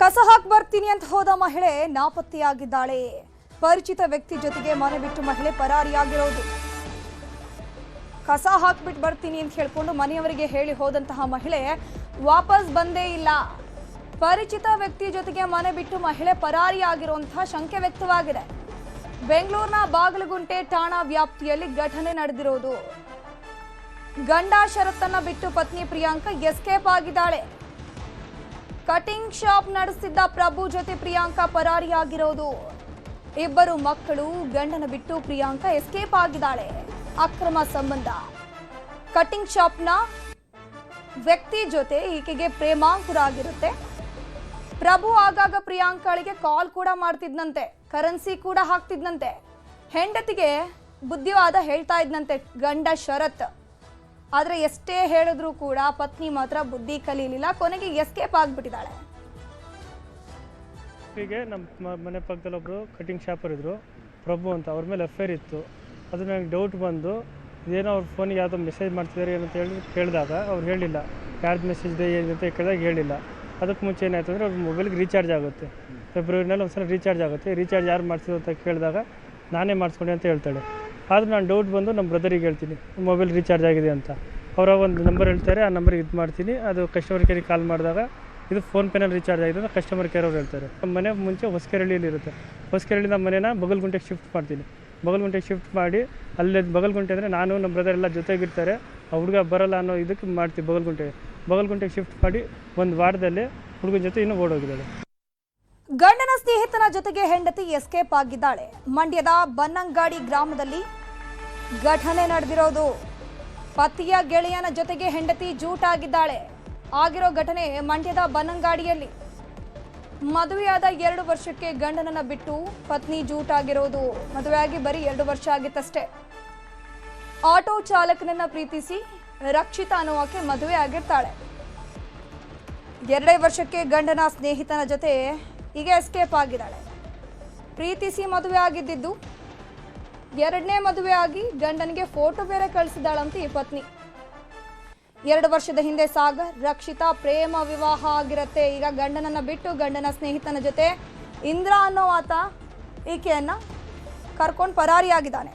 ಕಸ ಹಾಕಿ ಬರ್ತೀನಿ ಅಂತ ಹೋದ ಮಹಿಳೆ ನಾಪತ್ತೆಯಾಗಿದ್ದಾಳೆ. ಪರಿಚಿತ ವ್ಯಕ್ತಿ ಜೊತೆಗೆ ಮನೆ ಬಿಟ್ಟು ಮಹಿಳೆ ಪರಾರಿಯಾಗಿರೋದು. ಕಸ ಹಾಕ್ಬಿಟ್ಟು ಬರ್ತೀನಿ ಅಂತ ಹೇಳ್ಕೊಂಡು ಮನೆಯವರಿಗೆ ಹೇಳಿ ಹೋದಂತಹ ಮಹಿಳೆ ವಾಪಸ್ ಬಂದೇ ಇಲ್ಲ. ಪರಿಚಿತ ವ್ಯಕ್ತಿ ಜೊತೆಗೆ ಮನೆ ಬಿಟ್ಟು ಮಹಿಳೆ ಪರಾರಿಯಾಗಿರುವಂತಹ ಶಂಕೆ ವ್ಯಕ್ತವಾಗಿದೆ. ಬೆಂಗಳೂರಿನ ಬಾಗಲಗುಂಟೆ ಠಾಣಾ ವ್ಯಾಪ್ತಿಯಲ್ಲಿ ಘಟನೆ ನಡೆದಿರೋದು. ಗಂಡ ಶರತ್ತನ್ನ ಬಿಟ್ಟು ಪತ್ನಿ ಪ್ರಿಯಾಂಕಾ ಎಸ್ಕೇಪ್ ಆಗಿದ್ದಾಳೆ. ಕಟಿಂಗ್ ಶಾಪ್ ನಡೆಸಿದ್ದ ಪ್ರಭು ಜೊತೆ ಪ್ರಿಯಾಂಕಾ ಪರಾರಿಯಾಗಿರೋದು. ಇಬ್ಬರು ಮಕ್ಕಳು, ಗಂಡನ ಬಿಟ್ಟು ಪ್ರಿಯಾಂಕಾ ಎಸ್ಕೇಪ್ ಆಗಿದ್ದಾಳೆ. ಅಕ್ರಮ ಸಂಬಂಧ. ಕಟಿಂಗ್ ಶಾಪ್ನ ವ್ಯಕ್ತಿ ಜೊತೆ ಈಕೆಗೆ ಪ್ರೇಮಾಂಕುರ ಆಗಿರುತ್ತೆ. ಪ್ರಭು ಆಗಾಗ ಪ್ರಿಯಾಂಕಾಳಿಗೆ ಕಾಲ್ ಕೂಡ ಮಾಡ್ತಿದ್ನಂತೆ, ಕರೆನ್ಸಿ ಕೂಡ ಹಾಕ್ತಿದ್ನಂತೆ. ಹೆಂಡತಿಗೆ ಬುದ್ಧಿವಾದ ಹೇಳ್ತಾ ಇದ್ನಂತೆ ಗಂಡ ಶರತ್. ಆದರೆ ಎಷ್ಟೇ ಹೇಳಿದ್ರು ಕೂಡ ಪತ್ನಿ ಮಾತ್ರ ಬುದ್ಧಿ ಕಲೀಲಿಲ್ಲ. ಕೊನೆಗೆ ಎಸ್ಕೇಪ್ ಆಗಿಬಿಟ್ಟಿದ್ದಾಳೆ. ಹೀಗೆ ನಮ್ಮ ಮನೆ ಪಕ್ಕದಲ್ಲಿ ಒಬ್ಬರು ಕಟಿಂಗ್ ಶಾಪರ್ ಇದ್ದರು, ಪ್ರಭು ಅಂತ. ಅವ್ರ ಮೇಲೆ ಅಫೇರ್ ಇತ್ತು. ಅದು ನನಗೆ ಡೌಟ್ ಬಂದು ಏನೋ ಅವ್ರ ಫೋನಿಗೆ ಯಾವುದೋ ಮೆಸೇಜ್ ಮಾಡ್ತಿದ್ದಾರೆ ಏನಂತ ಹೇಳಿ ಕೇಳಿದಾಗ ಅವ್ರು ಹೇಳಿಲ್ಲ. ಯಾರ್ದು ಮೆಸೇಜ್ ಇದೆ ಏನಂತ ಕೇಳಿದಾಗ ಹೇಳಿಲ್ಲ. ಅದಕ್ಕೆ ಮುಂಚೆ ಏನಾಯ್ತು ಅಂದರೆ ಅವ್ರ ಮೊಬೈಲ್ಗೆ ರೀಚಾರ್ಜ್ ಆಗುತ್ತೆ. ಫೆಬ್ರವರಿನಲ್ಲಿ ಒಂದು ಸಲ ರೀಚಾರ್ಜ್ ಆಗುತ್ತೆ. ರೀಚಾರ್ಜ್ ಯಾರು ಮಾಡಿಸಿದ್ರು ಅಂತ ಕೇಳಿದಾಗ ನಾನೇ ಮಾಡಿಸ್ಕೊಂಡೆ ಅಂತ ಹೇಳ್ತಾಳೆ. ಆದರೂ ನಾನು ಡೌಟ್ ಬಂದು ನಮ್ಮ ಬ್ರದರಿಗೆ ಹೇಳ್ತೀನಿ ಮೊಬೈಲ್ ರೀಚಾರ್ಜ್ ಆಗಿದೆ ಅಂತ. ಅವರ ಒಂದು ನಂಬರ್ ಹೇಳ್ತಾರೆ, ಆ ನಂಬರ್ಗೆ ಇದು ಮಾಡ್ತೀನಿ. ಅದು ಕಸ್ಟಮರ್ ಕೇರಿಗೆ ಕಾಲ್ ಮಾಡಿದಾಗ ಇದು ಫೋನ್ಪೇನಲ್ಲಿ ರೀಚಾರ್ಜ್ ಆಗಿದೆ ಅಂತ ಕಸ್ಟಮರ್ ಕೇರ್ ಅವ್ರು ಹೇಳ್ತಾರೆ. ನಮ್ಮ ಮನೆ ಮುಂಚೆ ಹೊಸಕೆರಳಿಯಲ್ಲಿ ಇರುತ್ತೆ. ಹೊಸಕೆರಳಿಂದ ಮನೇನ ಬಗಲ್ಗುಂಟೆಗೆ ಶಿಫ್ಟ್ ಮಾಡ್ತೀನಿ. ಬಗಲ್ಗುಂಟೆಗೆ ಶಿಫ್ಟ್ ಮಾಡಿ ಅಲ್ಲೇ ಬಗಲ್ಗುಂಟೆ ಅಂದರೆ ನಾನು ನಮ್ಮ ಬ್ರದರ್ ಎಲ್ಲ ಜೊತೆಗಿರ್ತಾರೆ. ಆ ಹುಡುಗ ಬರಲ್ಲ ಅನ್ನೋ ಇದಕ್ಕೆ ಮಾಡ್ತೀವಿ. ಬಗಲ್ಗುಂಟೆಗೆ ಶಿಫ್ಟ್ ಮಾಡಿ ಒಂದು ವಾರದಲ್ಲಿ ಹುಡುಗನ ಜೊತೆ ಇನ್ನೂ ಓಡೋಗಿದ್ದಾಳೆ. ಗಂಡನ ಸ್ನೇಹಿತನ ಜೊತೆಗೆ ಹೆಂಡತಿ ಎಸ್ಕೇಪ್ ಆಗಿದ್ದಾಳೆ. ಮಂಡ್ಯದ ಬನ್ನಂಗಾಡಿ ಗ್ರಾಮದಲ್ಲಿ ಘಟನೆ ನಡೆದಿರೋದು. ಪತಿಯ ಗೆಳೆಯನ ಜೊತೆಗೆ ಹೆಂಡತಿ ಜೂಟಾಗಿದ್ದಾಳೆ. ಆಗಿರೋ ಘಟನೆ ಮಂಡ್ಯದ ಬನ್ನಂಗಾಡಿಯಲ್ಲಿ. ಮದುವೆಯಾದ 2 ವರ್ಷಕ್ಕೆ ಗಂಡನನ್ನ ಬಿಟ್ಟು ಪತ್ನಿ ಜೂಟಾಗಿರೋದು. ಮದುವೆಯಾಗಿ ಬರೀ 2 ವರ್ಷ ಆಗಿತ್ತಷ್ಟೇ. ಆಟೋ ಚಾಲಕನನ್ನ ಪ್ರೀತಿಸಿ ರಕ್ಷಿತಾ ಅನ್ನುವಕ್ಕೆ ಮದುವೆ ಆಗಿರ್ತಾಳೆ. 2 ವರ್ಷಕ್ಕೆ ಗಂಡನ ಸ್ನೇಹಿತನ ಜೊತೆ ಈಗ ಎಸ್ಕೇಪ್ ಆಗಿದ್ದಾಳೆ. ಪ್ರೀತಿಸಿ ಮದುವೆ ಆಗಿದ್ದು 2ನೇ ಮದುವೆ ಆಗಿ ಗಂಡನಿಗೆ ಫೋಟೋ ಬೇರೆ ಕಳಿಸಿದಾಳಂತೆ ಈ ಪತ್ನಿ. 2 ವರ್ಷದ ಹಿಂದೆ ಸಾಗರ್ ರಕ್ಷಿತಾ ಪ್ರೇಮ ವಿವಾಹ ಆಗಿರುತ್ತೆ. ಈಗ ಗಂಡನನ್ನ ಬಿಟ್ಟು ಗಂಡನ ಸ್ನೇಹಿತನ ಜೊತೆ ಇಂದ್ರ ಅನ್ನೋ ಆತ ಈಕೆಯನ್ನ ಕರ್ಕೊಂಡು ಪರಾರಿಯಾಗಿದ್ದಾನೆ.